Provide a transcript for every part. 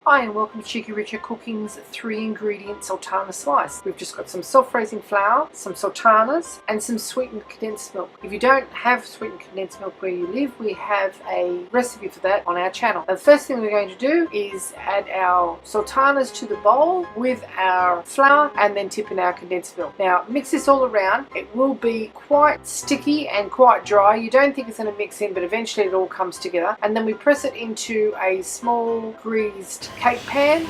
Hi and welcome to cheekyricho Cooking's 3-ingredient sultana slice. We've just got some self-raising flour, some sultanas and some sweetened condensed milk. If you don't have sweetened condensed milk where you live, we have a recipe for that on our channel. The first thing we're going to do is add our sultanas to the bowl with our flour and then tip in our condensed milk. Now mix this all around. It will be quite sticky and quite dry. You don't think it's going to mix in, but eventually it all comes together. And then we press it into a small greased cake pan,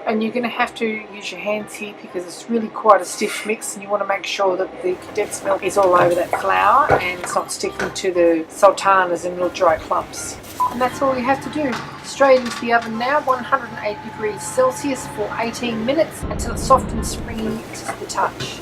and you're going to have to use your hands here because it's really quite a stiff mix, and you want to make sure that the condensed milk is all over that flour and it's not sticking to the sultanas in little dry clumps. And that's all you have to do. Straight into the oven now, 108 degrees Celsius for 18 minutes until it's soft and springy to the touch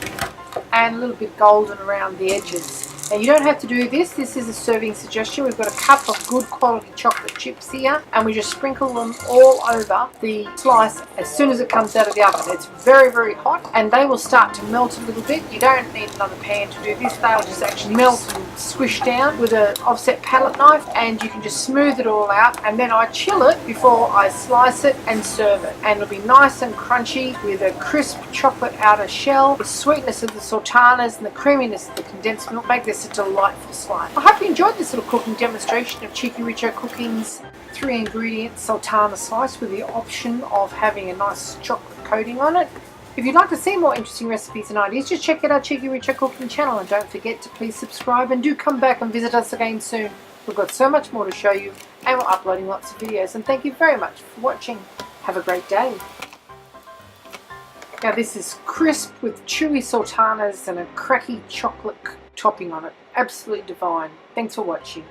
and a little bit golden around the edges. Now you don't have to do this. This is a serving suggestion. We've got a cup of good quality chocolate chips here, and we just sprinkle them all over the slice as soon as it comes out of the oven. It's very, very hot and they will start to melt a little bit. You don't need another pan to do this. They'll just actually melt and squish down with an offset palette knife, and you can just smooth it all out, and then I chill it before I slice it and serve it. And it'll be nice and crunchy with a crisp chocolate outer shell. The sweetness of the sultanas and the creaminess of the condensed milk make this a delightful slice. I hope you enjoyed this little cooking demonstration of cheekyricho Cooking's 3-ingredient sultana slice with the option of having a nice chocolate coating on it. If you'd like to see more interesting recipes and ideas, just check out our cheekyricho Cooking channel, and don't forget to please subscribe, and do come back and visit us again soon. We've got so much more to show you, and we're uploading lots of videos. And thank you very much for watching. Have a great day. Now this is crisp with chewy sultanas and a cracky chocolate topping on it. Absolutely divine. Thanks for watching.